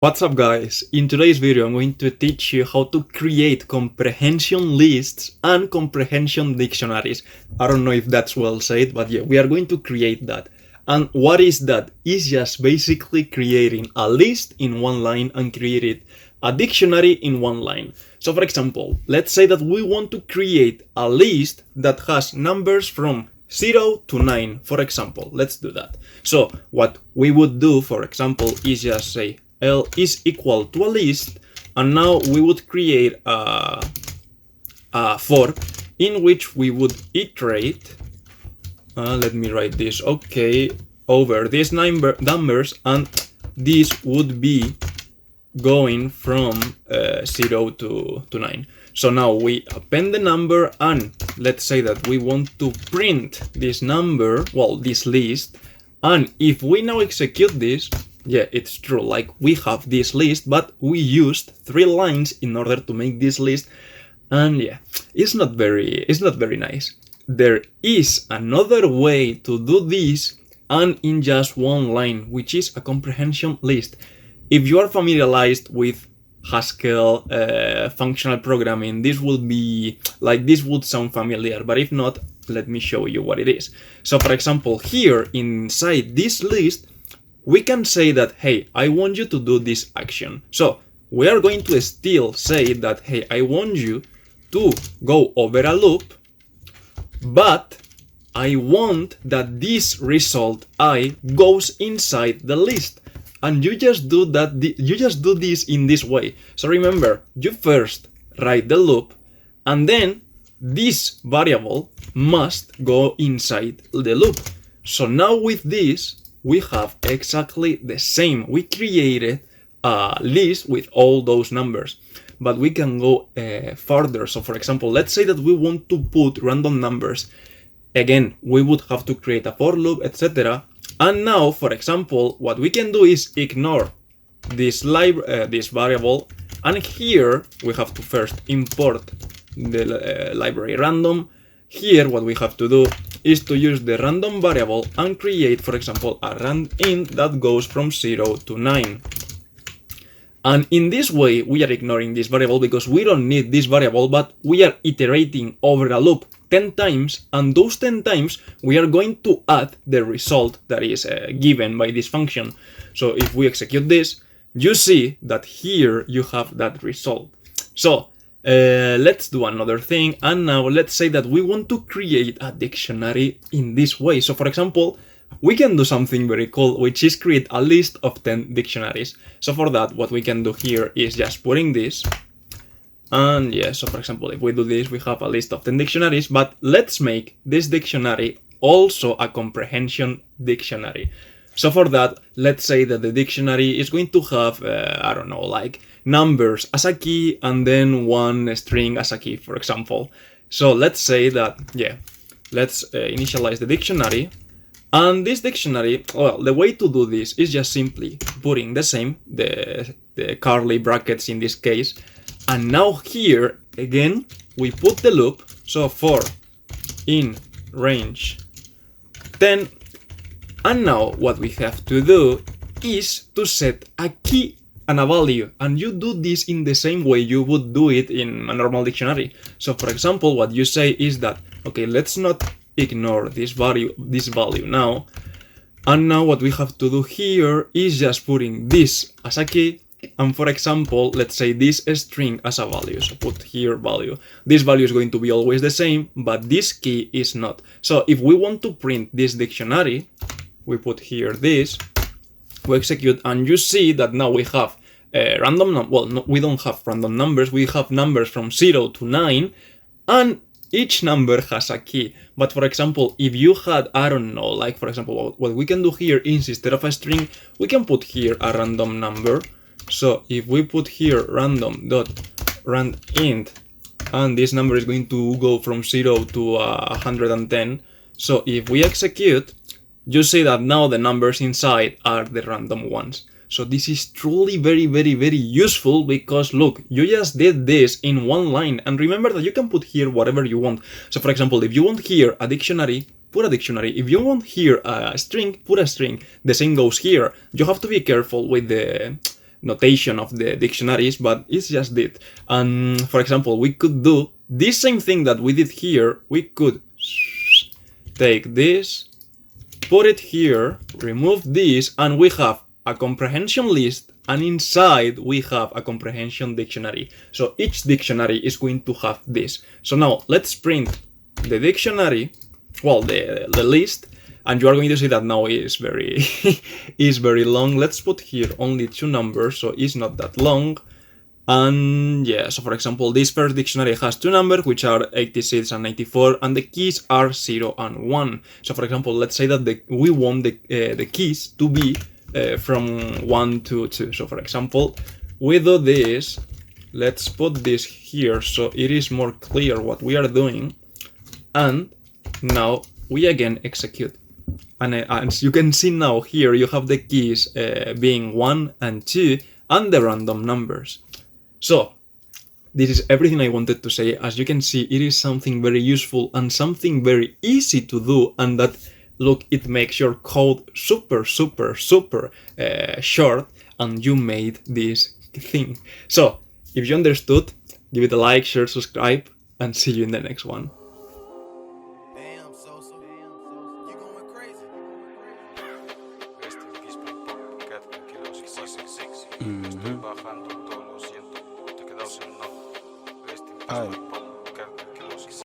What's up guys? In today's video I'm going to teach you how to create comprehension lists and comprehension dictionaries. I don't know if that's well said, but yeah, we are going to create that. And what is that? It's just basically creating a list in one line and creating a dictionary in one line. So for example, let's say that we want to create a list that has numbers from 0 to 9, for example. Let's do that. So what we would do, for example, is just say L is equal to a list, and now we would create a for in which we would iterate, let me write this, okay, over these numbers, and this would be going from 0 to 9. So now we append the number, and let's say that we want to print this number, well, this list, and if we now execute this, yeah, it's true, like we have this list, but we used 3 lines in order to make this list, and yeah, it's not very nice. There is another way to do this, and in just one line, which is a comprehension list. If you are familiarized with Haskell functional programming, this would sound familiar, but if not, let me show you what it is. So for example, here inside this list, we can say that, hey, I want you to do this action. So we are going to still say that, hey, I want you to go over a loop, but I want that this result I goes inside the list. And you just do that. You just do this in this way. So remember, you first write the loop, and then this variable must go inside the loop. So now with this, we have exactly the same. We created a list with all those numbers, but we can go further. So for example, let's say that we want to put random numbers. Again, we would have to create a for loop, etc. And now, for example, what we can do is ignore this variable, and here we have to first import the library random. Here what we have to do is to use the random variable and create, for example, a rand_int that goes from 0 to 9. And in this way, we are ignoring this variable because we don't need this variable, but we are iterating over a loop 10 times, and those 10 times we are going to add the result that is given by this function. So if we execute this, you see that here you have that result. So let's do another thing, and now let's say that we want to create a dictionary in this way. So for example, we can do something very cool, which is create a list of 10 dictionaries. So for that, what we can do here is just putting this, and yeah, so for example, if we do this, we have a list of 10 dictionaries, but let's make this dictionary also a comprehension dictionary. So for that, let's say that the dictionary is going to have, I don't know, like numbers as a key and then one string as a key, for example. So let's say that, yeah, let's initialize the dictionary. And this dictionary, well, the way to do this is just simply putting the curly brackets in this case. And now here, again, we put the loop. So for in range 10. And now what we have to do is to set a key and a value, and you do this in the same way you would do it in a normal dictionary. So for example, what you say is that, okay, let's not ignore this value now, and now what we have to do here is just putting this as a key, and for example, let's say this string as a value. So put here value. This value is going to be always the same, but this key is not. So if we want to print this dictionary, we put here this, we execute, and you see that now we have we don't have random numbers, we have numbers from 0 to 9, and each number has a key. But for example, if you had, I don't know, like for example, what we can do here is instead of a string, we can put here a random number. So if we put here random.randint, and this number is going to go from 0 to 110. So if we execute, you see that now the numbers inside are the random ones. So this is truly very useful because look, you just did this in one line, and remember that you can put here whatever you want. So for example, if you want here a dictionary, put a dictionary. If you want here a string, put a string. The same goes here. You have to be careful with the notation of the dictionaries, but it's just dict. And for example, we could do this same thing that we did here. We could take this, put it here, remove this, and we have a comprehension list, and inside we have a comprehension dictionary. So each dictionary is going to have this. So now let's print the dictionary, well, the list, and you are going to see that now is very is very long. Let's put here only 2 numbers, so it's not that long. And yeah, so for example, this first dictionary has 2 numbers, which are 86 and 94, and the keys are 0 and 1. So for example, let's say that we want the keys to be from 1 to 2. So for example, we do this. Let's put this here so it is more clear what we are doing. And now we again execute. And as you can see now here, you have the keys being 1 and 2 and the random numbers. So this is everything I wanted to say. As you can see, it is something very useful and something very easy to do, and that, look, it makes your code super short, and you made this thing. So if you understood, give it a like, share, subscribe, and see you in the next one. Ay.